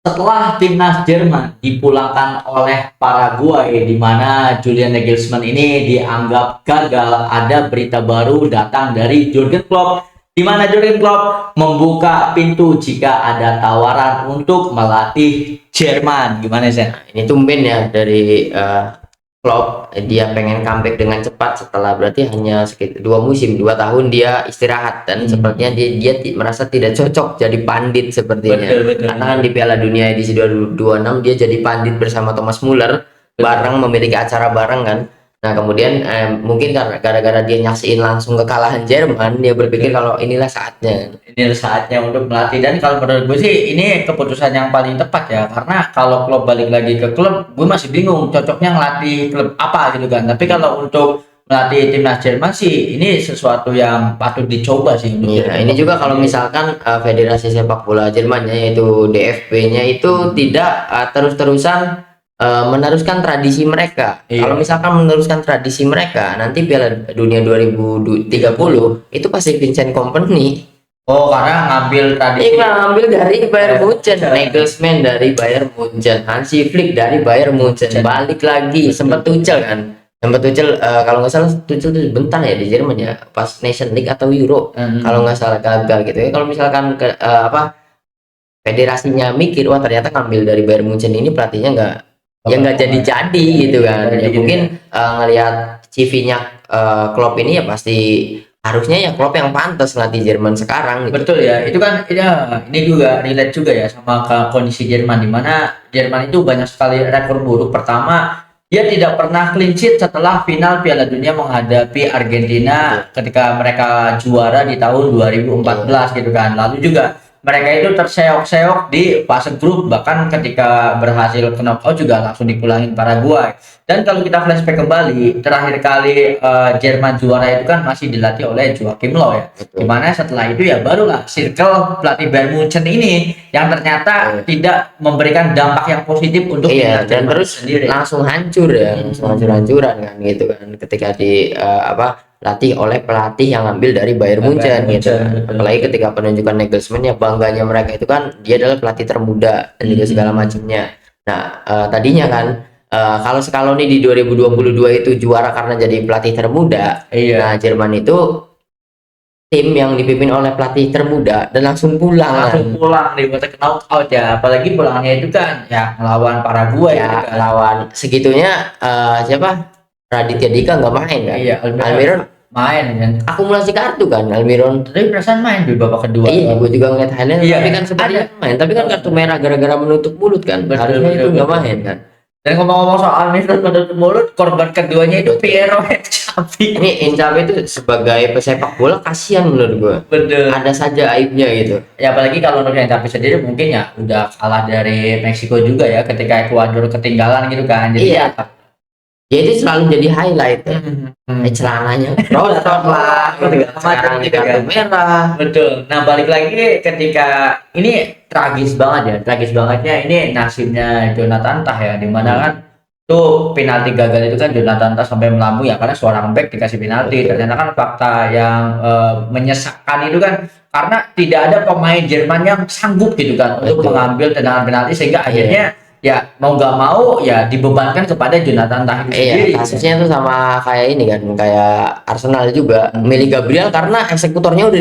Setelah timnas Jerman dipulangkan oleh Paraguay, di mana Julian Nagelsmann ini dianggap gagal, ada berita baru datang dari Jurgen Klopp, di mana Jurgen Klopp membuka pintu jika ada tawaran untuk melatih Jerman. Gimana sih? Ini tumben ya dari Klopp, dia pengen comeback dengan cepat setelah berarti hanya sekitar 2 tahun dia istirahat, dan sepertinya dia merasa tidak cocok jadi pandit sepertinya. Betul. Karena kan di Piala Dunia edisi 2026 dia jadi pandit bersama Thomas Muller, bareng memiliki acara bareng kan. Nah kemudian mungkin karena gara-gara dia nyaksiin langsung kekalahan Jerman, dia berpikir kalau inilah saatnya. Ini saatnya untuk melatih, dan kalau menurut gue sih ini keputusan yang paling tepat ya, karena kalau Klopp balik lagi ke klub, gue masih bingung cocoknya ngelatih klub apa gitu kan. Tapi kalau untuk melatih timnas Jerman sih ini sesuatu yang patut dicoba sih. Iya, ini juga kalau misalkan Federasi Sepak Bola Jermannya yaitu DFB-nya itu tidak terus-terusan meneruskan tradisi mereka. Iya. Kalau misalkan meneruskan tradisi mereka, nanti Piala Dunia 2030 itu pasti Vincent Kompany. Oh, karena ngambil tradisi. Ngambil dari Bayern Bayern Munchen, Munchen. Nagelsmann dari Bayern Munchen, Hansi Flick dari Bayern Munchen, balik lagi sempat Tuchel kan. Sempat Tuchel kalau nggak salah Tuchel itu bentar ya di Jerman ya, pas Nation League atau Euro. Kalau nggak salah gagal gitu ya. Kalau misalkan federasinya mikir, wah ternyata ngambil dari Bayern Munchen ini pelatihnya nggak jadi gitu kan. Ya mungkin ngelihat CV-nya Klopp ini ya pasti harusnya ya Klopp yang pantas ngelatih Jerman sekarang gitu. Betul ya, itu kan ya, ini juga relate juga ya sama kondisi Jerman, di mana Jerman itu banyak sekali rekor buruk. Pertama, dia tidak pernah clean sheet setelah final Piala Dunia menghadapi Argentina ketika mereka juara di tahun 2014 gitu kan. Lalu juga mereka itu terseok-seok di fase grup, bahkan ketika berhasil ke knockout juga langsung dipulangin Paraguay. Dan kalau kita flashback kembali, terakhir kali Jerman juara itu kan masih dilatih oleh Joachim Löw ya. Dimana setelah itu ya barulah circle pelatih Bayern Munchen ini yang ternyata tidak memberikan dampak yang positif untuk timnas dan Jerman terus sendiri. langsung hancur ya, langsung hancur-hancuran kan gitu kan ketika latih oleh pelatih yang ambil dari Bayern Munchen gitu kan. betul. Apalagi ketika penunjukan Nagelsmann, ya bangganya mereka itu kan dia adalah pelatih termuda dan juga segala macamnya. Nah tadinya kan kalau Scaloni di 2022 itu juara karena jadi pelatih termuda. Nah Jerman itu tim yang dipimpin oleh pelatih termuda dan langsung pulang di babak knockout ya, apalagi pulangnya itu kan ya melawan Paraguay ya gitu kan. lawan segitunya siapa Raditya Dika nggak main kan. Almiron main kan, akumulasi kartu kan Almiron. tapi perasaan main di babak kedua. Iya, gue juga ngeliat highlight, tapi kan sebenarnya main, tapi kan kartu merah gara-gara menutup mulut kan. Harusnya itu nggak main kan. Dan ngomong-ngomong soal Almiron menutup mulut, korban keduanya itu Piero Xavi. Ini Incape itu sebagai pesepak bola kasihan menurut gue. Betul. Ada saja aibnya gitu. Ya apalagi kalau untuk Xavi sendiri mungkin ya udah kalah dari Meksiko juga ya ketika Ekuador ketinggalan gitu kan. Jadi iya. Dia itu selalu jadi highlight. Celananya rotor lah, sekarang di kartu merah. Betul. Nah balik lagi ketika ini tragis bangetnya ini nasibnya Jonathan Tah ya, dimana kan tuh penalti gagal itu kan Jonathan Tah sampai melambung ya karena seorang back dikasih penalti. Ternyata kan fakta yang menyesakkan itu kan karena tidak ada pemain Jerman yang sanggup gitu kan untuk mengambil tendangan penalti, sehingga akhirnya ya mau nggak mau ya dibebankan kepada Jonathan Tah itu sendiri. Kasusnya tuh sama kayak ini kan, kayak Arsenal juga milih Gabriel karena eksekutornya udah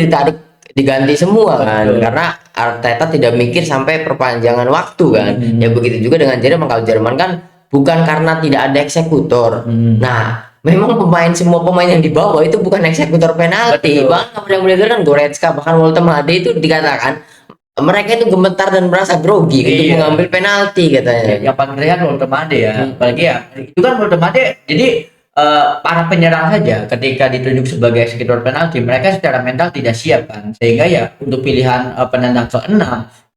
diganti semua kan. Karena Arteta tidak mikir sampai perpanjangan waktu kan. Ya begitu juga dengan Jerman. Kalau Jerman kan bukan karena tidak ada eksekutor. Nah memang semua pemain yang dibawa itu bukan eksekutor penalti. Bahkan yang benar kan Goretzka, bahkan Woltemade itu dikatakan mereka itu gemetar dan merasa grogi untuk mengambil penalti katanya. Yang paling real Woltemade ya, apalagi ya itu kan Woltemade. Jadi para penyerang saja ketika ditunjuk sebagai eksekutor penalti, mereka secara mental tidak siap kan, sehingga ya untuk pilihan penendang ke-6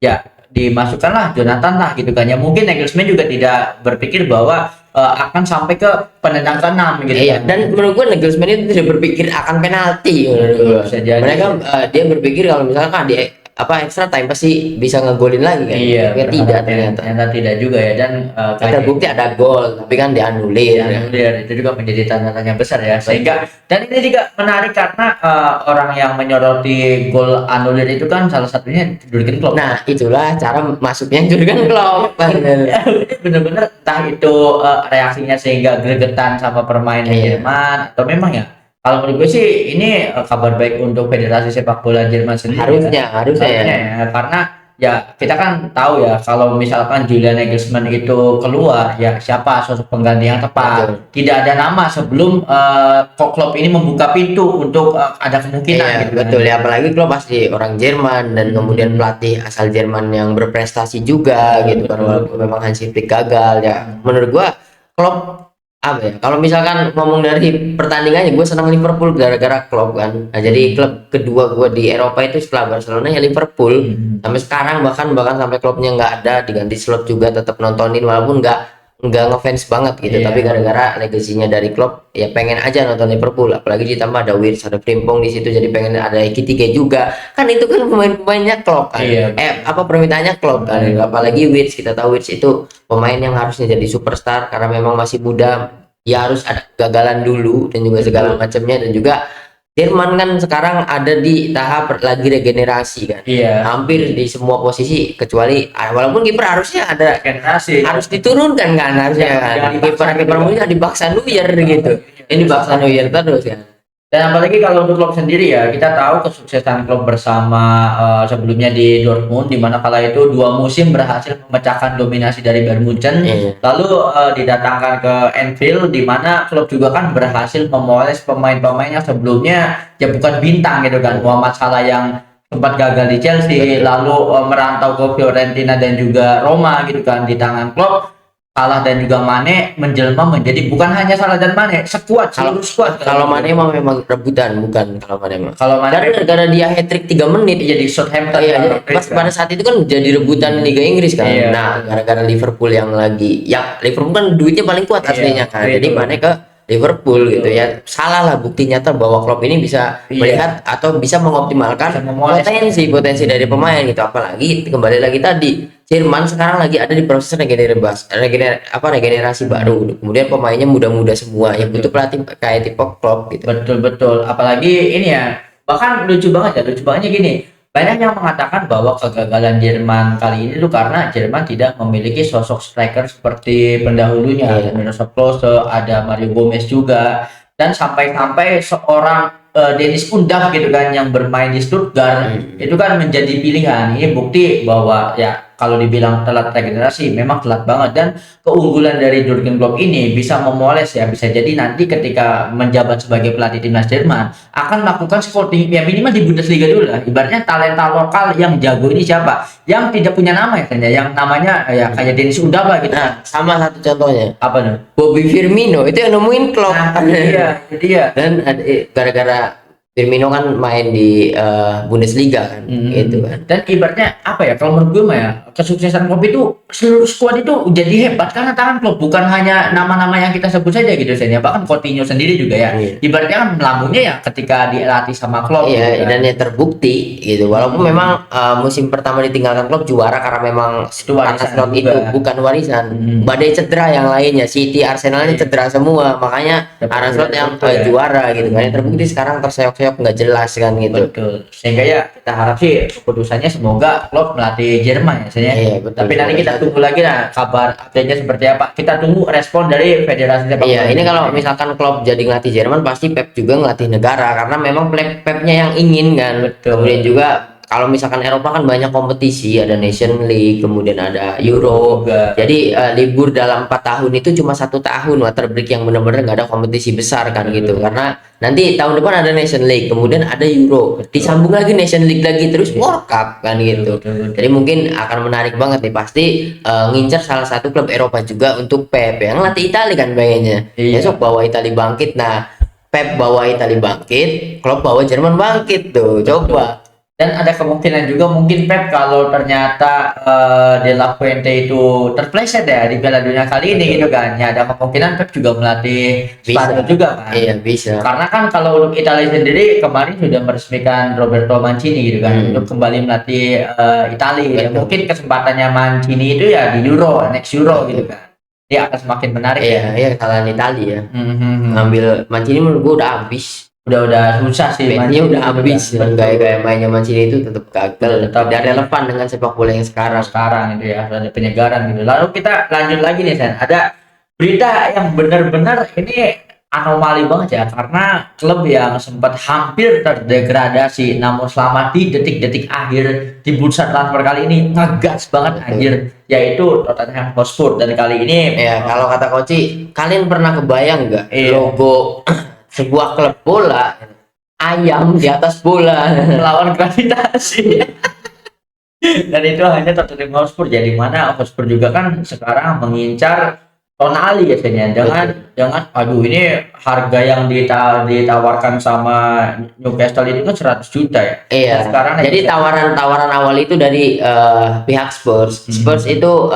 ya dimasukkanlah Jonathan Tah gitu kan. Ya mungkin Nagelsmann juga tidak berpikir bahwa akan sampai ke penendang ke-6 gitu kan. Dan menurut gue Nagelsmann itu tidak berpikir akan penalti menurut gue. Mereka dia berpikir kalau misalkan extra time pasti bisa ngegolin lagi kan. Iya, Ya tidak ternyata. ternyata tidak juga ya, dan Terbukti ada gol tapi kan dianulir. ya, itu juga menjadi tanda tanya besar ya, sehingga dan ini juga menarik karena orang yang menyoroti gol anulir itu kan salah satunya Jurgen Klopp. Nah, itulah cara masuknya Jurgen Klopp. Ya, bener-bener entah itu reaksinya sehingga gregetan sama permainan Iya. Jerman, atau memang ya kalau menurut gue sih ini kabar baik untuk Federasi Sepak Bola Jerman sendiri ya. Harusnya ya. Karena ya kita kan tahu ya kalau misalkan Julian Nagelsmann itu keluar, ya siapa sosok pengganti yang tepat. Betul. Tidak ada nama sebelum Klopp ini membuka pintu untuk ada kemungkinan Iya, gitu kan. betul ya, apalagi Klopp pasti orang Jerman dan kemudian pelatih asal Jerman yang berprestasi juga gitu kan, walaupun memang Hansi Flick gagal ya. Menurut gua Klopp apa ya, kalau misalkan ngomong dari pertandingannya, gue senang Liverpool gara-gara Klopp kan. Nah, jadi klub kedua gue di Eropa itu setelah Barcelona ya Liverpool. Sampai sekarang bahkan sampai Kloppnya nggak ada, diganti Slot juga tetap nontonin walaupun nggak ngefans banget gitu. Iya. Tapi gara-gara legasinya dari Klopp ya pengen aja nonton Liverpool, apalagi ditambah ada Wirtz, ada Frimpong di situ, jadi pengen ada Ekitike juga kan. Itu kan pemain-pemainnya Klopp kan. Iya. Permintaannya Klopp kan. Apalagi Wirtz, kita tahu Wirtz itu pemain yang harusnya jadi superstar karena memang masih muda, ya harus ada gagalan dulu dan juga segala macamnya. Dan juga Jerman kan sekarang ada di tahap lagi regenerasi kan. Iya. Hampir di semua posisi kecuali walaupun kiper harusnya ada, Regenerasi. harus diturunkan kan harusnya kan. Kiper punya dibaksa Neuer gitu. Ini dibaksa Neuer terus kan. Dan apalagi kalau untuk Klopp sendiri ya, kita tahu kesuksesan Klopp bersama sebelumnya di Dortmund, di mana kala itu 2 musim berhasil memecahkan dominasi dari Bayern Munchen. Iya. Lalu didatangkan ke Anfield, di mana Klopp juga kan berhasil memoles pemain-pemain yang sebelumnya ya bukan bintang gitu kan. Muhammad Salah yang sempat gagal di Chelsea, lalu merantau ke Fiorentina dan juga Roma gitu kan. Di tangan Klopp, Salah dan juga Mane menjelma menjadi bukan hanya Salah dan Mane, sekuat, seluruh skuad. Kalau Mane memang rebutan, bukan kalau Mane mah. Kalau Mane Gara-gara dia hat-trick 3 menit jadi Southampton. Iya, jadi pada saat itu kan jadi rebutan Liga Inggris kan. Iya. Nah, gara-gara Liverpool yang Liverpool kan duitnya paling kuat aslinya kan. Iya, Jadi betul. Mane ke Liverpool gitu ya. Salah lah, bukti nyata bahwa Klopp ini bisa Iya. melihat atau bisa mengoptimalkan Bisa memoles. potensi dari pemain gitu. Apalagi kembali lagi tadi, Jerman sekarang lagi ada di proses regenerasi baru. Kemudian pemainnya muda-muda semua yang butuh pelatih kayak tipe Klopp gitu. Betul. Apalagi ini ya, bahkan lucu bangetnya gini. Banyak yang mengatakan bahwa kegagalan Jerman kali ini tuh karena Jerman tidak memiliki sosok striker seperti pendahulunya. Iya. Ada Miroslav Klose, ada Mario Gomez juga, dan sampai seorang Dennis Undav gitu kan yang bermain di Stuttgart itu kan menjadi pilihan. Ini bukti bahwa ya kalau dibilang telat regenerasi memang telat banget, dan keunggulan dari Jurgen Klopp ini bisa memoles ya, bisa jadi nanti ketika menjabat sebagai pelatih timnas Jerman akan melakukan scouting ya minimal di Bundesliga dulu lah. Ibaratnya talenta lokal yang jago ini siapa, yang tidak punya nama ya, yang namanya ya kayak Dennis Undav lah gitu. Nah, sama satu contohnya, Apa tuh? Bobby Firmino itu yang nemuin Klopp. Nah, itu dia. Dan gara-gara Firmino kan main di Bundesliga kan, gitu kan. Dan ibaratnya apa ya, kalau menurut gue mah ya, kesuksesan Klopp itu seluruh skuad itu jadi hebat karena tangan Klopp, bukan hanya nama-nama yang kita sebut saja gitu saja, bahkan Coutinho sendiri juga ya. Iya. Ibaratnya kan melambungnya ya ketika dilatih sama Klopp. Iya, gitu kan. dan ya terbukti gitu. Walaupun memang musim pertama ditinggalkan Klopp juara karena memang Itu warisan atas Klopp juga. itu bukan warisan. Badai cedera yang lainnya, City, Arsenalnya cedera semua, makanya Arne Slot yang juara gitu kan. Yang terbukti sekarang terseok-seok nggak jelas kan gitu. Betul. Sehingga ya kita harap sih keputusannya semoga Klopp melatih Jerman ya. Saya. Iya, betul. Tapi nanti kita tunggu lagi lah kabar update-nya seperti apa. Kita tunggu respon dari Federasi Sepak Bola. Iya, ini kalau misalkan Klopp jadi ngelatih Jerman, pasti Pep juga ngelatih negara karena memang Pepnya yang ingin kan. Betul. Kemudian juga kalau misalkan Eropa kan banyak kompetisi, ada Nation League, kemudian ada Euro. Juga. Jadi libur dalam 4 tahun itu cuma 1 tahun water break yang benar-benar nggak ada kompetisi besar kan gitu. Karena nanti tahun depan ada Nation League, kemudian ada Euro, disambung lagi Nation League lagi, terus World Cup kan gitu. Jadi mungkin akan menarik banget nih, pasti ngincar salah satu klub Eropa juga untuk Pep yang latih Italia kan pengennya. Iya. Besok bawa Italia bangkit. Nah, Pep bawa Italia bangkit, Klopp bawa Jerman bangkit tuh. Coba. Dan ada kemungkinan juga mungkin Pep kalau ternyata De La Fuente itu terpleset ya di Piala Dunia kali ini gitu kan. Ya ada kemungkinan Pep juga melatih Bisa. Spanyol juga kan. Iya, bisa. Karena kan kalau untuk Italia sendiri kemarin sudah meresmikan Roberto Mancini gitu kan untuk kembali melatih Italia. Ya, Betul. mungkin kesempatannya Mancini itu ya di Euro, next Euro gitu kan. Dia akan semakin menarik Iya, ya. iya, kesalahan Italia ya. Hmm. Ngambil Mancini menurut gua udah habis. Udah susah sih Mainnya Mancini udah habis. betul. Gaya-gaya mainnya Mancini itu tetap gagal. Tetap Tidak relevan dengan sepak bola yang sekarang. sekarang itu ya ada penyegaran gitu. Lalu kita lanjut lagi nih Sen. Ada berita yang benar-benar ini anomali banget ya karena klub yang sempat hampir terdegradasi namun selama di detik-detik akhir di bursa transfer kali ini ngegas banget anjir, yaitu Tottenham Hotspur. Dan kali ini Ya, kalau kata Koci, kalian pernah kebayang nggak Iya. logo sebuah klub bola ayam di atas bola? melawan gravitasi. Dan itu hanya Tottenham Hotspur, jadi mana Hotspur juga kan sekarang mengincar Tonali ya Sen, ya. Dengan aduh ini harga yang ditawarkan sama Newcastle itu kan 100 juta ya. Iya. Dan sekarang Jadi tawaran awal itu dari pihak Spurs. Spurs itu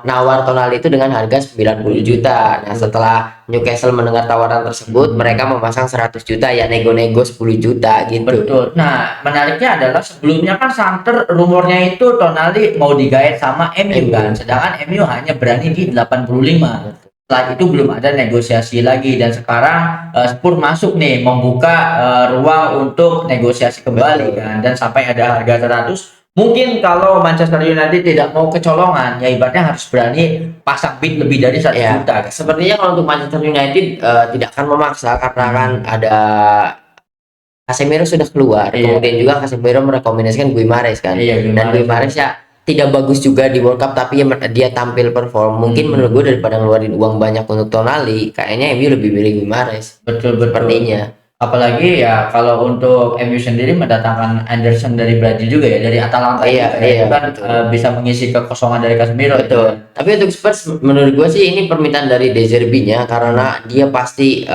nawar Tonali itu dengan harga 90 juta. Nah, setelah Newcastle mendengar tawaran tersebut, mereka memasang 100 juta ya nego-nego 10 juta gitu. Betul. Nah, menariknya adalah sebelumnya kan santer rumornya itu Tonali mau digaet sama MU kan, sedangkan MU hanya berani di 85. Setelah itu belum ada negosiasi lagi dan sekarang Spurs masuk nih membuka ruang untuk negosiasi kembali kan, dan sampai ada harga 100. Mungkin kalau Manchester United tidak mau kecolongan, ya ibaratnya harus berani pasang bid lebih dari 100 Ya, juta. sepertinya kalau untuk Manchester United tidak akan memaksa karena kan ada Casemiro sudah keluar. Iya. Kemudian juga Casemiro merekomendasikan Guimares kan. Iya, Dan Guimares ya tidak bagus juga di World Cup, tapi dia tampil perform. Mungkin menurut gue daripada ngeluarin uang banyak untuk Tonali, kayaknya MU lebih pilih Guimares. Betul. Sepertinya. Apalagi ya kalau untuk MU sendiri mendatangkan Anderson dari Brazil juga ya, dari Atalanta Iya, juga ya, iya, itu kan betul. bisa mengisi kekosongan dari Casemiro. Betul. Tapi untuk Spurs menurut gue sih ini permintaan dari De Zerbi-nya karena dia pasti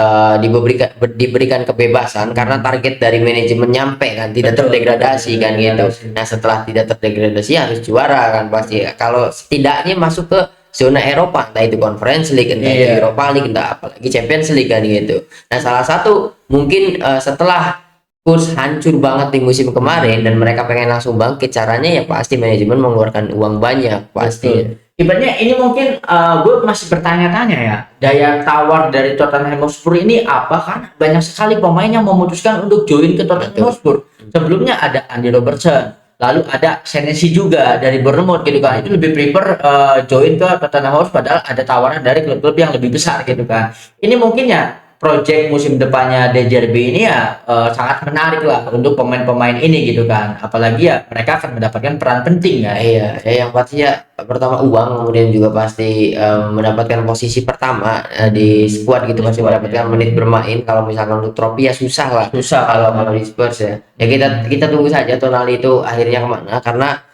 diberikan kebebasan karena target dari manajemen nyampe kan, tidak Betul, terdegradasi kan gitu. terdegradasi. Nah, setelah tidak terdegradasi harus juara kan pasti. Kalau setidaknya masuk ke zona Eropa, entah itu Conference League, entah itu Iya. Europa League, entah apalagi Champions League kan gitu. Nah, salah satu mungkin setelah Spurs hancur banget di musim kemarin dan mereka pengen langsung bangkit, caranya ya pasti manajemen mengeluarkan uang banyak pasti. Betul. Ibaratnya ini mungkin gue masih bertanya-tanya ya, daya tawar dari Tottenham Hotspur ini apa, kan banyak sekali pemain yang memutuskan untuk join ke Tottenham Hotspur. Sebelumnya ada Andy Robertson, lalu ada Senesi juga dari Bournemouth gitu kan, itu lebih prefer join ke Tottenham Hotspur padahal ada tawaran dari klub-klub yang lebih besar gitu kan. Ini mungkin ya project musim depannya De Zerbi ini ya sangat menarik lah untuk pemain-pemain ini gitu kan, apalagi ya mereka akan mendapatkan peran penting kan. Iya, ya yang pasti ya pertama uang, kemudian juga pasti mendapatkan posisi pertama di squad gitu, pasti Squad, mendapatkan ya. menit bermain. Kalau misalkan untuk trofi ya susah lah. Susah Kalau di Spurs ya. Ya kita tunggu saja Tonali itu akhirnya kemana, karena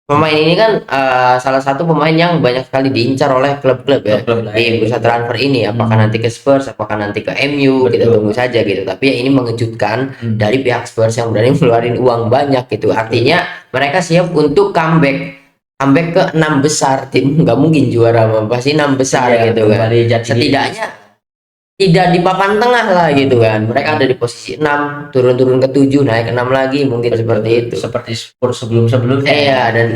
pemain ini kan salah satu pemain yang banyak sekali diincar oleh klub-klub ya Klub-klub lain. di bursa transfer ini. Apakah nanti ke Spurs, apakah nanti ke MU, kita Betul. tunggu saja gitu. Tapi ya ini mengejutkan dari pihak Spurs yang berani ngeluarin uang banyak gitu. Artinya mereka siap untuk comeback ke 6 besar tim. Nggak mungkin juara, pasti 6 besar Iya, gitu kan. kembali jati diri. Setidaknya tidak di papan tengah lah gitu kan. Mereka ada di posisi 6, turun ke 7, naik ke 6 lagi, mungkin seperti itu. Seperti Spurs sebelum-sebelumnya. Iya, dan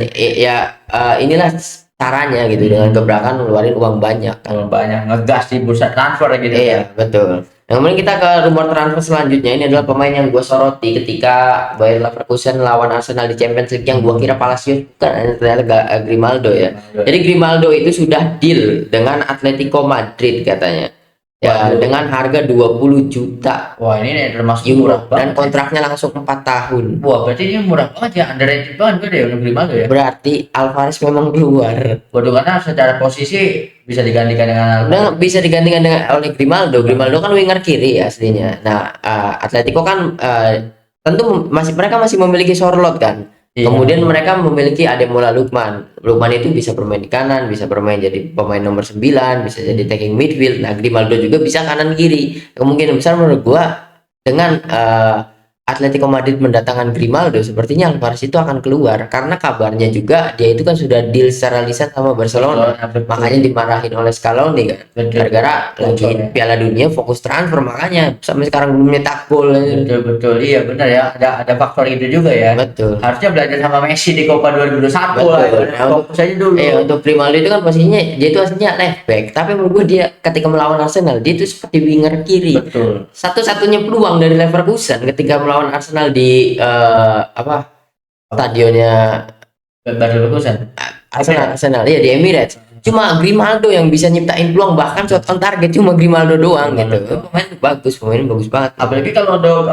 inilah caranya gitu, dengan gebrakan ngeluarin uang banyak kan. Banyak ngegas di bursa transfer gitu. Iya, betul. Nah, kemudian kita ke rumor transfer selanjutnya. Ini adalah pemain yang gue soroti ketika Bayer Leverkusen lawan Arsenal di Champions League, yang gue kira Palacios, bukan, ternyata Grimaldo ya. Jadi Grimaldo itu sudah deal dengan Atletico Madrid katanya. Ya, dengan harga 20 juta Wah, ini termasuk euro murah dan banget. kontraknya langsung 4 tahun. Wah, berarti ini murah banget ya, underrated banget gue deh untuk Grimaldo ya. Berarti Alvarez memang keluar. Waduh, karena secara posisi bisa digantikan dengan Nah, bisa digantikan dengan oleh Grimaldo. Grimaldo kan winger kiri aslinya. Nah, Atletico kan tentu mereka masih memiliki Sorloth kan. Iya. Kemudian mereka memiliki Ademola Lookman. Lookman itu bisa bermain di kanan, bisa bermain jadi pemain nomor 9, bisa jadi attacking midfield. Nah, Grimaldo juga bisa kanan kiri. Kemungkinan besar menurut gua dengan Atletico Madrid mendatangkan Grimaldo, sepertinya Alvarez itu akan keluar karena kabarnya juga dia itu kan sudah deal secara lisan sama Barcelona. Betul. Makanya dimarahin oleh Scaloni kan. Betul. Gara-gara lagi Betul. Piala Dunia fokus transfer, makanya sampai sekarang belum nyetak gol. Betul, iya benar ya, ada faktor itu juga ya. Betul. Harusnya belajar sama Messi di Copa 2021 lah. Betul. Nah, Fokus aja dulu. untuk Grimaldo itu kan posisinya dia itu aslinya left back, tapi menurut gue dia ketika melawan Arsenal dia itu seperti winger kiri. Betul. Satu-satunya peluang dari Leverkusen ketika melawan Arsenal di stadionnya Baru lulusan. Arsenal ya di Emirates. Cuma Grimaldo yang bisa nyiptain peluang, bahkan shot on target cuma Grimaldo doang gitu. Pemain bagus banget. Apalagi kalau untuk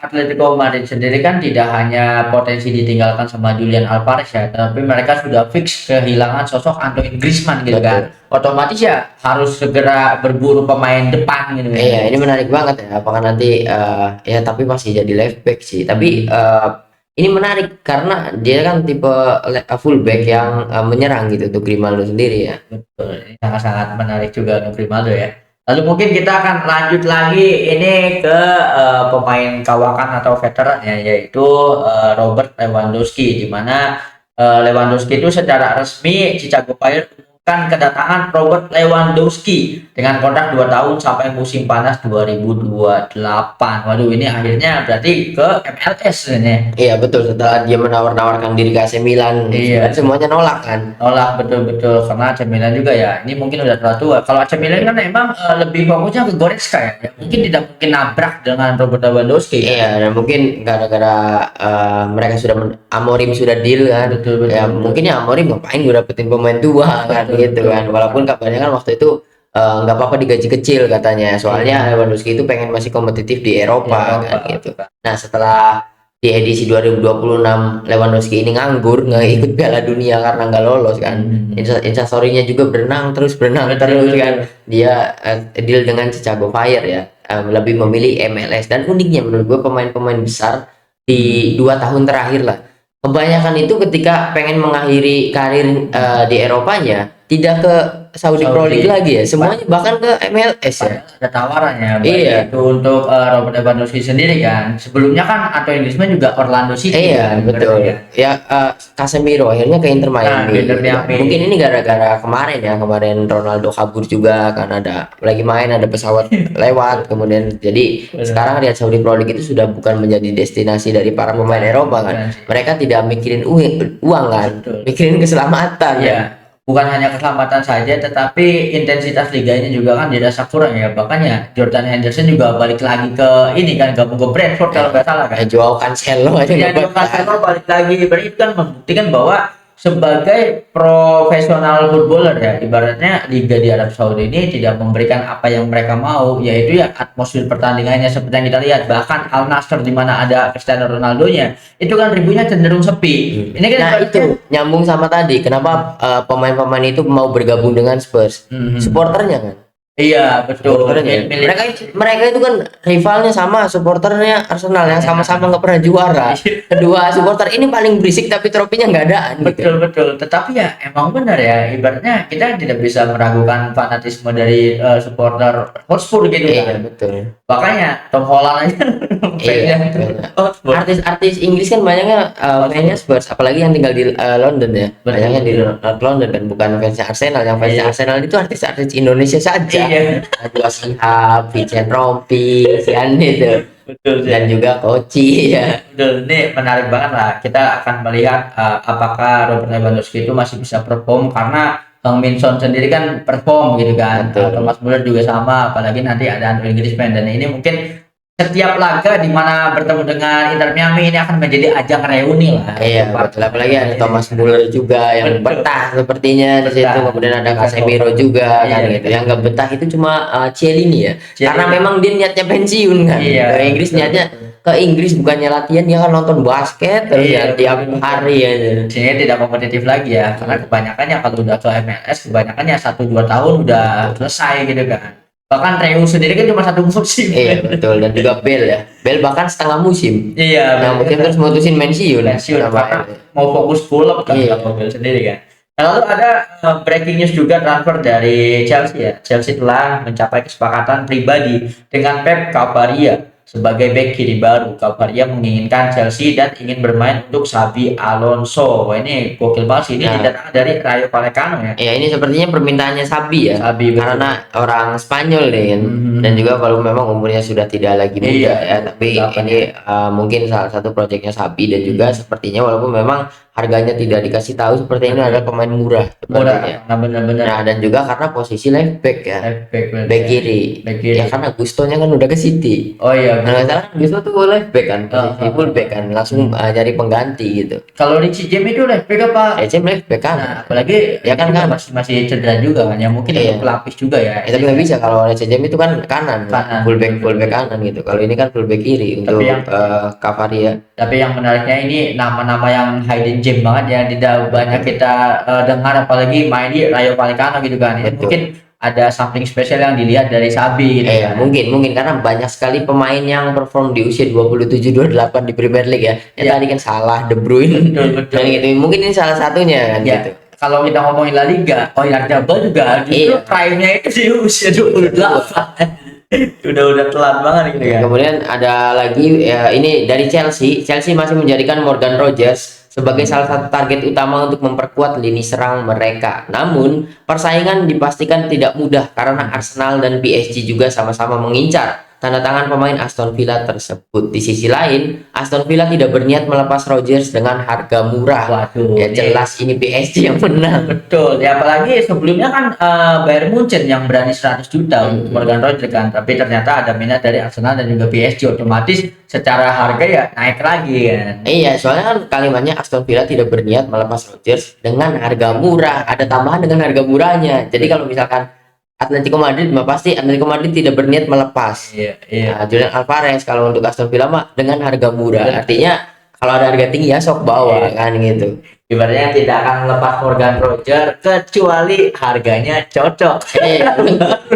Atletico Madrid sendiri kan tidak hanya potensi ditinggalkan sama Julian Alvarez ya, tapi mereka sudah fix kehilangan sosok Antoine Griezmann gitu kan. Otomatis ya harus segera berburu pemain depan gitu. Iya, ini menarik banget ya. Apakah nanti ya tapi masih jadi left back sih. Tapi ini menarik karena dia kan tipe fullback yang menyerang gitu untuk Grimaldo sendiri ya. Betul, ini sangat-sangat menarik juga untuk Grimaldo ya. Lalu mungkin kita akan lanjut lagi ini ke pemain kawakan atau veteran ya, yaitu Robert Lewandowski, di mana Lewandowski itu secara resmi Chicago Fire umumkan kedatangan Robert Lewandowski dengan kontrak 2 tahun sampai musim panas 2028. Waduh, ini akhirnya berarti ke MLS ini. Iya betul, setelah dia menawar-nawarkan diri ke AC Milan, Iya. semuanya nolak kan. Nolak, betul karena AC Milan juga ya. Ini mungkin udah terlalu tua. Kalau AC Milan kan emang lebih fokusnya ke Goretzka ya. Mungkin tidak mungkin nabrak dengan Robert Lewandowski. Iya, dan mungkin gara-gara mereka Amorim sudah deal kan. Betul. Ya mungkin ya Amorim ngapain gue dapetin pemain tua kan gitu kan. Walaupun kabarnya kan waktu itu nggak apa-apa digaji kecil katanya. Soalnya Lewandowski itu pengen masih kompetitif di Eropa kan gitu. Nah, setelah di edisi 2026 Lewandowski ini nganggur, nggak ikut Piala Dunia karena nggak lolos kan. Instastory-nya juga berenang terus kan. Dia deal dengan Chicago Fire ya. Lebih memilih MLS, dan uniknya menurut gue pemain-pemain besar di 2 tahun terakhir lah, kebanyakan itu ketika pengen mengakhiri karir di Eropanya tidak ke Saudi Pro League lagi ya, semuanya bahkan ke MLS ya. Ada tawarannya. Iya. Itu untuk Robert Lewandowski sendiri kan. Sebelumnya kan Antoine Griezmann juga Orlando City. Iya kan, betul ya. ya. Casemiro akhirnya ke Inter Miami. Inter Miami. Mungkin ini gara-gara kemarin Ronaldo kabur juga kan, ada pesawat lewat kemudian, jadi sekarang Riyadh Saudi Pro League itu sudah bukan menjadi destinasi dari para pemain Eropa kan. Mereka tidak mikirin uang kan, mikirin keselamatan. Iya. Bukan hanya keselamatan saja, tetapi intensitas liganya juga kan dirasa kurang ya. Makanya Jordan Henderson juga balik lagi ke ini kan, gabung ke Brentford kalau nggak salah kan. Joao Cancelo aja Joao Cancelo balik lagi, berarti itu kan membuktikan bahwa sebagai profesional footballer ya, ibaratnya liga di Arab Saudi ini tidak memberikan apa yang mereka mau, yaitu ya atmosfer pertandingannya seperti yang kita lihat. Bahkan Al Nassr di mana ada Cristiano Ronaldo-nya, itu kan ribunya cenderung sepi. Ini kan nah itu nyambung sama tadi, kenapa pemain-pemain itu mau bergabung dengan Spurs. Supporternya kan. Iya betul. Mereka itu kan rivalnya sama, supporternya Arsenal yang sama-sama nggak pernah juara. Kedua supporter ini paling berisik tapi trofinya nggak ada. Betul. Tetapi ya emang benar ya, ibaratnya kita tidak bisa meragukan fanatisme dari supporter Hotspur gitu kan. Iya betul. Makanya Tom Holland aja. Iya. Artis Inggris kan banyaknya mainnya Spurs, apalagi yang tinggal di London ya. Banyaknya di London kan, bukan fansnya Arsenal. Yang fansnya Arsenal itu artis-artis Indonesia saja. Najwa Shihab, Vincent Rompi, Sian itu. Betul. Dan juga Koci ya. Betul. Ini menarik banget lah. Kita akan melihat apakah Robert Lewandowski itu masih bisa perform, karena Bang Minson sendiri kan perform gitu kan. Thomas Muller juga sama, apalagi nanti ada Antoine Griezmann, dan ini mungkin setiap laga di mana bertemu dengan Inter Miami ini akan menjadi ajang reuni lah. Iya, betul. Apalagi ada Thomas Muller juga yang betah sepertinya di situ. Kemudian ada Casemiro juga kan gitu. Yang nggak betah itu cuma Chiellini ya. Karena memang dia niatnya pensiun kan. Ke Inggris niatnya ke Inggris bukannya latihan, dia kan nonton basket terus ya tiap hari ya. Sehingga tidak kompetitif lagi ya. Karena kebanyakannya kalau udah ke MLS kebanyakannya 1-2 tahun udah selesai gitu kan. Bahkan Reus sendiri kan cuma 1 musim. Iya betul, dan juga Bale bahkan setengah musim. Iya. Nah, mungkin terus mutusin pensiun karena mau fokus full kan kalau Bale sendiri kan. Nah, lalu ada breaking news juga, transfer dari Chelsea ya. Chelsea telah mencapai kesepakatan pribadi dengan Pep Cabaria sebagai bek kiri baru. Cavaria menginginkan Chelsea dan ingin bermain untuk Xabi Alonso. Wah, ini gokil banget sih. Ini Nah, didatangkan dari Rayo Vallecano ya. ya ini sepertinya permintaannya Sabi ya, Xabi, betul. karena orang Spanyol nih kan. Mhm. Dan juga kalau memang umurnya sudah tidak lagi muda Iya, ya, tapi 28 ini mungkin salah satu proyeknya Sabi. Dan juga sepertinya walaupun memang harganya tidak dikasih tahu, seperti ini adalah pemain murah sepertinya. Nah, benar-benar. Nah, dan juga karena posisi left back ya, Back back kiri. Back kiri. Ya karena Gustonya kan udah ke City. Oh iya, Nah, nggak salah kan Gusto tuh left back kan, posisi full back kan, langsung nyari pengganti gitu. kalau Richie James itu left back apa? Ecem left back kan. Nah, apalagi Ya kan, juga kan. masih cedera juga kan, ya mungkin Iya. untuk pelapis juga ya. Tapi nggak bisa kalau Ecem itu kan kanan, Kanan. full back kanan gitu. Kalau ini kan full back kiri untuk yang- Cavaria. Tapi yang menariknya ini nama-nama yang hidden gem banget ya, tidak banyak kita dengar, apalagi main di Rayo Vallecano gitu kan. Ini Betul. mungkin ada something spesial yang dilihat dari Xabi gitu Iya, kan. mungkin karena banyak sekali pemain yang perform di usia 27-28 di Premier League ya. Ya Iya. tadi kan Salah, De Bruyne, Betul. dan gitu. Mungkin ini salah satunya kan Ya, gitu. kalau kita ngomongin La Liga, Oyarzabal juga justru Iya. prime-nya itu di usia 28. udah telat banget gitu ya. Kemudian ada lagi ya, ini dari Chelsea. Chelsea masih menjadikan Morgan Rogers sebagai salah satu target utama untuk memperkuat lini serang mereka. Namun, persaingan dipastikan tidak mudah karena Arsenal dan PSG juga sama-sama mengincar tanda tangan pemain Aston Villa tersebut. Di sisi lain, Aston Villa tidak berniat melepas Rogers dengan harga murah. Waduh, Ya ini- jelas ini PSG yang menang. Betul, ya apalagi sebelumnya kan Bayern Munchen yang berani 100 juta untuk Morgan Rogers kan, tapi ternyata ada minat dari Arsenal dan juga PSG, otomatis secara harga ya naik lagi kan. Iya, soalnya kan kalimatnya Aston Villa tidak berniat melepas Rodgers dengan harga murah. Ada tambahan dengan harga murahnya. Jadi kalau misalkan Atletico Madrid mah pasti Atletico Madrid tidak berniat melepas. Iya, Nah, Julian Alvarez kalau untuk Aston Villa mah dengan harga murah. Artinya kalau ada harga tinggi ya sok bawa kan gitu. Ibaratnya tidak akan melepas Morgan Rogers kecuali harganya cocok. Iya.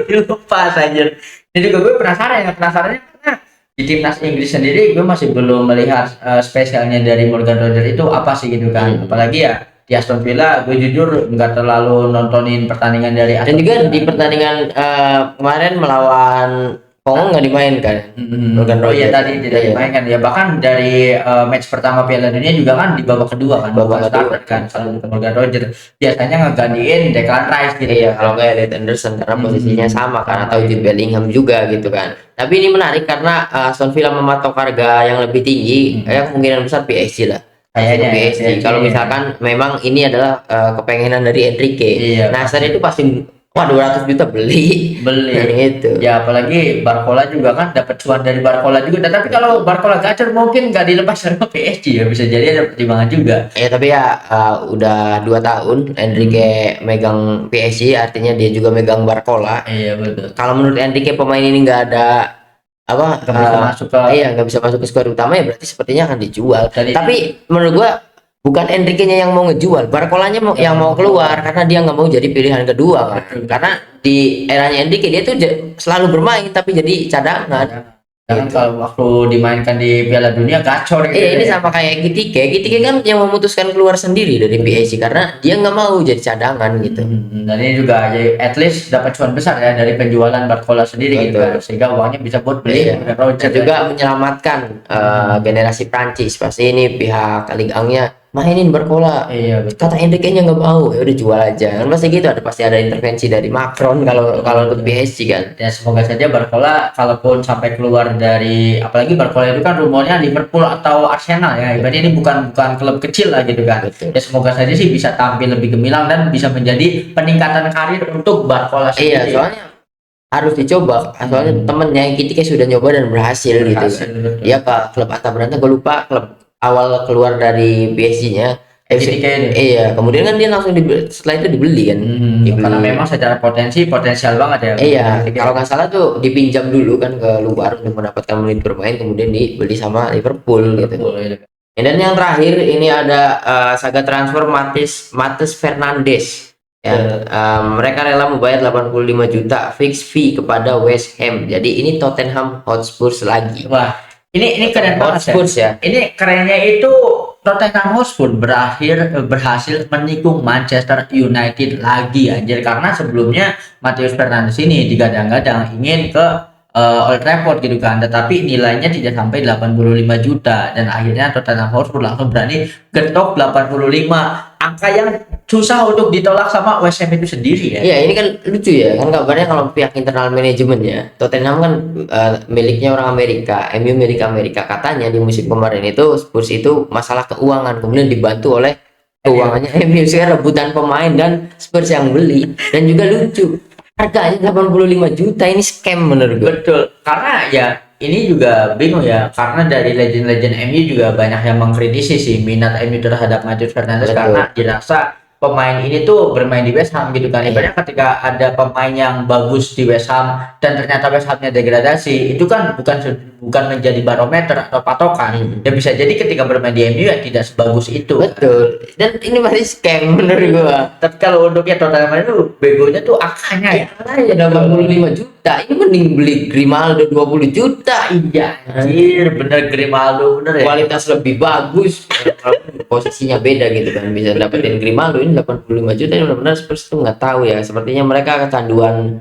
Dilepas anjir. Ini juga gue penasarannya karena di timnas Inggris sendiri gue masih belum melihat spesialnya dari Morgan Rogers itu apa sih gitu kan. Apalagi ya di Aston Villa gue jujur nggak terlalu nontonin pertandingan dari Dan Aston juga Villa. di pertandingan kemarin melawan Kongo nggak dimainkan. Morgan Oh iya Rogers. tadi tidak Iya. dimainkan ya, bahkan dari match pertama Piala Dunia juga kan di babak kedua kan, Babak bukan starter kedua. kan kalau untuk Morgan Rogers biasanya ngegantiin Declan Rice gitu. Iya, kalau nggak Elliot Anderson karena posisinya sama kan, atau Jude Bellingham juga gitu kan. Tapi ini menarik karena Aston Villa mematok harga yang lebih tinggi, ya kemungkinan besar PSG lah. Kayaknya ya, PSG. PSG. Kalau misalkan memang ini adalah kepengenan dari Enrique. Iya, Nah, saat itu pasti wah 200 juta beli. beli. Nah, gitu. Ya apalagi Barcola juga kan dapat cuan dari Barcola juga. Tapi kalau Barcola gacor mungkin nggak dilepas sama PSG ya, bisa jadi ada pertimbangan juga. Ya tapi ya udah 2 tahun Enrique megang PSG, artinya dia juga megang Barcola. Iya betul. Kalau menurut Enrique pemain ini nggak ada apa Nggak bisa masuk ke nggak bisa masuk ke skuad utama, ya berarti sepertinya akan dijual. Tadi- Tapi menurut gua bukan Enrique-nya yang mau ngejual, Barcolanya yang mau keluar karena dia nggak mau jadi pilihan kedua kan. Betul. Karena di eranya Enrique dia tuh selalu bermain tapi jadi cadangan. Jangan Gitu. kalau waktu dimainkan di Piala Dunia gacor gitu. Ini sama kayak Gitike kan yang memutuskan keluar sendiri dari PSG karena dia nggak mau jadi cadangan gitu. Dan ini juga ya, at least dapat cuan besar ya dari penjualan Barcola sendiri gitu Betul. kan, sehingga uangnya bisa buat beli Iya. Rogers Dan juga menyelamatkan generasi Prancis. Pasti ini pihak Ligue 1-nya mainin Barcola. Iya betul. Kata Enrique-nya nggak mau, ya udah jual aja. Kan pasti gitu, pasti ada intervensi dari Macron kalau untuk PSG kan. Ya semoga saja Barcola kalaupun sampai keluar dari, apalagi Barcola itu kan rumornya Liverpool atau Arsenal ya, ibaratnya ini bukan klub kecil lah gitu kan. Betul. Ya semoga saja sih bisa tampil lebih gemilang dan bisa menjadi peningkatan karir untuk Barcola Iya, sendiri. soalnya harus dicoba. Soalnya temennya Kitike sudah nyoba dan berhasil gitu Berhasil, kan. betul. Dia ke klub Atalanta, gue lupa klub awal keluar dari PSG-nya. Kitike ini. Iya, kemudian kan dia langsung setelah itu dibeli kan. Dibeli. Karena memang secara potensial banget ya. Iya, kalau nggak salah tuh dipinjam dulu kan ke luar untuk mendapatkan menit bermain, kemudian dibeli sama Liverpool gitu. Boleh. Dan yang terakhir ini ada saga transfer Matheus Fernandes. Ya, mereka rela membayar 85 juta fix fee kepada West Ham. Jadi ini Tottenham Hotspur lagi. Wah, ini keren banget Hotspur ya. Ini kerennya itu Tottenham Hotspur berhasil menikung Manchester United lagi anjir, karena sebelumnya Matheus Fernandes ini digadang-gadang ingin ke Old Trafford gitu kan, tetapi nilainya tidak sampai 85 juta dan akhirnya Tottenham Hotspur langsung berani getok 85, angka yang susah untuk ditolak sama West Ham itu sendiri ya. Iya, ini kan lucu ya, kan kabarnya kalau pihak internal manajemen ya, Tottenham kan miliknya orang Amerika, MU milik Amerika. Katanya di musim kemarin itu Spurs itu masalah keuangan, kemudian dibantu oleh keuangannya MU, sekarang rebutan pemain dan Spurs yang beli. Dan juga lucu, harganya 85 juta, ini scam menurut gue. Betul, karena ya ini juga bingung ya, karena dari legend-legend MU juga banyak yang mengkritisi sih minat MU terhadap Matheus Fernandes. Betul. Karena dirasa pemain ini tuh bermain di West Ham gitu kan. Iya. Ibaratnya ketika ada pemain yang bagus di West Ham dan ternyata West Hamnya degradasi, itu kan bukan menjadi barometer atau patokan. Ya bisa jadi ketika bermain di MU ya tidak sebagus itu. Betul, dan ini masih scam menurut gua. Tapi kalau untuk ya Tottenham itu begonya tuh angkanya ya. Ya 85 juta, ini mending beli Grimaldo 20 juta. Iya, anjir, bener Grimaldo bener ya. Kualitas lebih bagus, posisinya beda gitu kan, bisa dapetin Grimaldo. Ini 85 juta, ini benar-benar Spurs tuh nggak tahu ya, sepertinya mereka kecanduan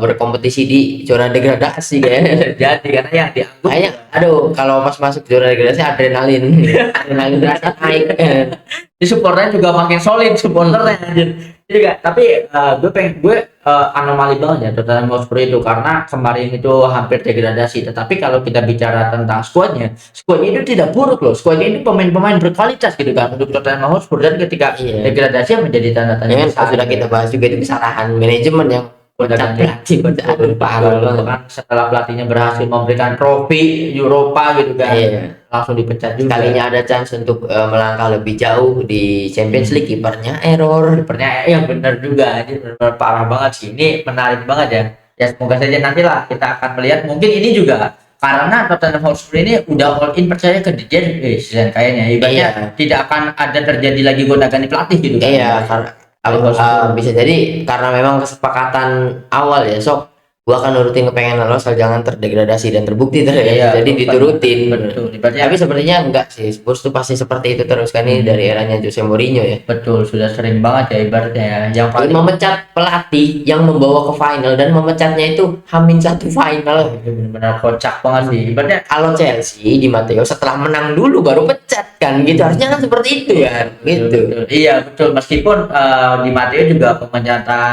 berkompetisi di zona degradasi kayaknya. Jadi karena yang dianggap Kayaknya aduh, kalau pas masuk zona degradasi adrenalin rasa naik. di supporternya juga makin solid supporternya anjir. Jadi gak, tapi gue anomali banget ya Tottenham Hotspur itu, karena kemarin itu hampir degradasi. Tetapi kalau kita bicara tentang skuadnya itu tidak buruk loh. Skuadnya ini pemain-pemain berkualitas gitu kan untuk Tottenham Hotspur, dan ketika Iya. degradasi menjadi tanda tanya Ya kan, besar. sudah kita bahas juga itu kesalahan manajemen yang Udah pecat ganti. pelatih, aduh parah banget. Kan setelah pelatihnya berhasil memberikan trofi Eropa gitu kan, Iya. langsung dipecat juga. Sekalinya ada chance untuk melangkah lebih jauh di Champions League, kipernya error. Kipernya yang benar juga, ini benar parah banget sih. Ini menarik banget ya. Ya semoga saja nantilah kita akan melihat, mungkin ini juga karena Tottenham Hotspur ini udah all in percaya ke Didier kayaknya ibaratnya Iya. tidak akan ada terjadi lagi gonta-ganti pelatih gitu kan. Iya, karena bisa jadi karena memang kesepakatan awal ya, sok gua akan nurutin kepengenan lo asal jangan terdegradasi, dan terbukti Iya, jadi diturutin. betul. Ibaratnya Tapi sepertinya enggak sih, Spurs tuh pasti seperti itu terus kan, ini dari eranya Jose Mourinho ya. betul, sudah sering banget ya ibaratnya ya. Yang Dia paling memecat pelatih yang membawa ke final, dan memecatnya itu H-1 final. benar-benar kocak banget sih. Ibaratnya Kalau Chelsea di Matteo setelah menang dulu baru pecat kan gitu, harusnya kan seperti itu kan gitu. betul. Iya betul, meskipun di Matteo juga pemecatan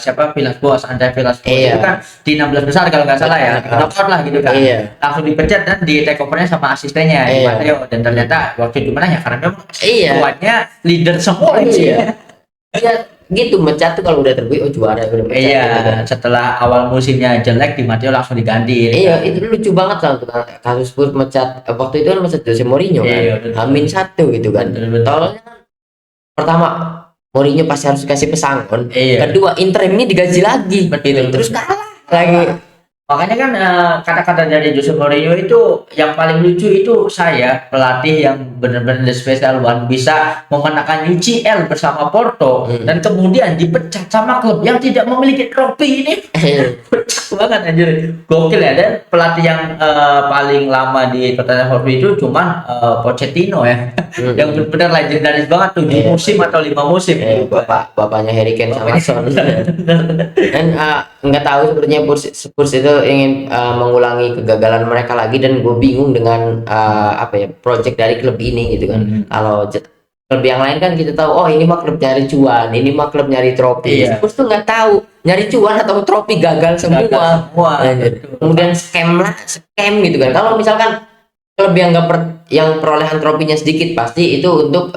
siapa Villas-Boas, André Villas-Boas Iya. itu kan di 16 besar kalau nggak salah ya, knockout lah gitu kan. Iya. Langsung dipecat dan di take overnya sama asistennya di Iya. Matteo, dan ternyata waktu itu menang ya karena memang Iya. kuatnya leader semua sih. Iya. Ya gitu, mecat tuh kalau udah terbukti juara udah mecat. Iya, gitu kan. setelah awal musimnya jelek di Matteo langsung diganti. Iya, itu lucu banget lah tuh kasus Spurs mecat waktu itu kan mecat Jose Mourinho kan. Iya, betul. H-1 gitu kan. Betul. Tolnya kan, pertama Mourinho pasti harus kasih pesangon. Iya. Kedua, interim ini digaji lagi gitu. Terus kalah lagi. Makanya kan kata-kata dari Jose Mourinho itu yang paling lucu itu, saya pelatih yang benar-benar the special one bisa memenangkan UCL bersama Porto dan kemudian dipecat sama klub yang tidak memiliki trofi ini. Pecah banget anjir, gokil ya. Dan pelatih yang paling lama di Tottenham Hotspur itu cuman Pochettino ya, yang benar-benar legendaris banget, 7 musim atau 5 musim. Bapaknya Harry Kane sama Son. Dan nggak tahu sepertinya Spurs itu ingin mengulangi kegagalan mereka lagi, dan gue bingung dengan project dari klub ini gitu kan. Kalau klub yang lain kan kita tahu, oh ini mah klub nyari cuan, ini mah klub nyari trofi. Iya. Spurs tuh nggak tahu nyari cuan atau trofi, gagal semua. Kemudian scam gitu kan. Kalau misalkan klub yang yang perolehan trofinya sedikit, pasti itu untuk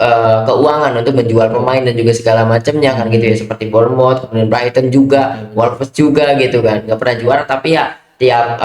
keuangan, untuk menjual pemain dan juga segala macamnya kan gitu ya, seperti Bournemouth, kemudian Brighton juga, Wolves juga gitu kan, nggak pernah juara tapi ya tiap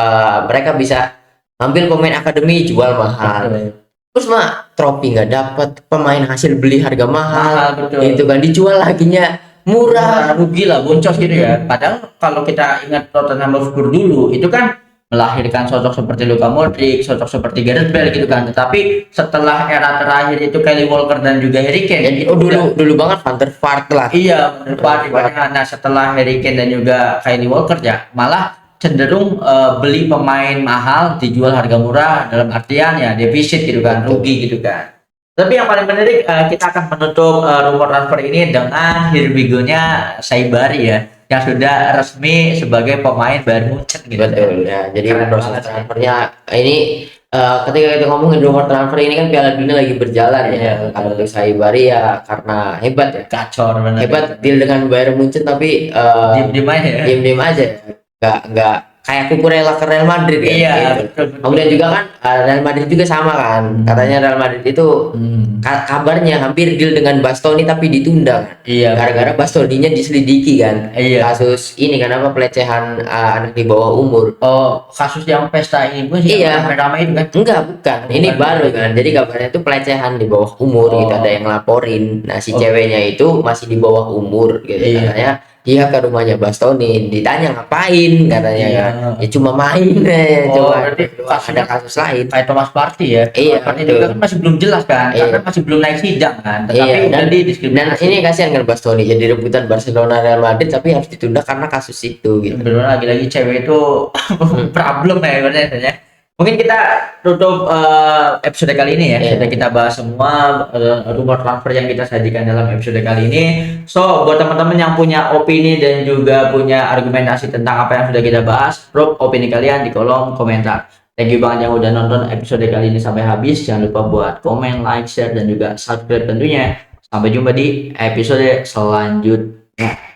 mereka bisa ambil pemain akademi jual mahal. Terus mah trofi nggak dapat, pemain hasil beli harga mahal, gitu kan, dijual laginya murah, rugi lah, boncos gitu ya. Padahal kalau kita ingat Tottenham Hotspur dulu itu kan melahirkan sosok seperti Luka Modric, sosok seperti Gareth Bale gitu kan. Tetapi setelah era terakhir itu Kyle Walker dan juga Harry Kane, itu dulu banget Van der Vaart lah. Iya, Van der Vaart. Nah, setelah Harry Kane dan juga Kyle Walker ya malah cenderung beli pemain mahal dijual harga murah, dalam artian ya defisit gitu kan, rugi gitu kan. Tapi yang paling menarik, kita akan menutup rumor transfer ini dengan Hirvigonya Saibari ya. yang sudah resmi sebagai pemain Bayern Munchen gitu. Betul ya. Jadi Keren proses banget sih. transfernya ini ketika kita ngomongin rumor transfer ini kan Piala Dunia lagi berjalan Iya, ya. betul. Kalau untuk Saibari ya karena hebat ya. Gacor bener. Hebat deal dengan Bayern Munchen tapi Diem-diem aja ya. diem-diem aja. Nggak kayak Cucurella ke Real Madrid kan. Iya, gitu. betul. Kemudian juga kan Real Madrid juga sama kan. Katanya Real Madrid itu kabarnya hampir deal dengan Bastoni tapi ditunda kan. Iya. Gara-gara Bastoninya diselidiki kan. Iya. Kasus ini kan apa pelecehan anak di bawah umur. Oh, kasus yang pesta ini bukan sih? Iya. Yang ramai itu kan? Enggak, bukan. Ini Bukan. baru kan. Jadi kabarnya itu pelecehan di bawah umur Oh. gitu. Ada yang laporin. Nah, si Oh. ceweknya itu masih di bawah umur gitu. Iya. Katanya dia ke rumahnya Bastoni. Ditanya ngapain katanya Iya. kan. Ya cuma main Oh, cuma berarti ada kasus lain. Kayak Thomas Partey ya. Iya, Thomas Partey betul. juga kan masih belum jelas kan, Iya. karena masih belum naik sidang kan. Tetapi Iya, udah dan didiskriminasi. ini kasihan kan Bastoni jadi rebutan Barcelona Real Madrid tapi harus ditunda karena kasus itu gitu. benar lagi-lagi cewek itu problem ya sebenarnya. Mungkin kita tutup episode kali ini ya. Iya. Sudah kita bahas semua rumor transfer yang kita sajikan dalam episode kali ini. So, buat teman-teman yang punya opini dan juga punya argumentasi tentang apa yang sudah kita bahas, drop opini kalian di kolom komentar. Thank you banget yang udah nonton episode kali ini sampai habis. Jangan lupa buat komen, like, share, dan juga subscribe tentunya. Sampai jumpa di episode selanjutnya.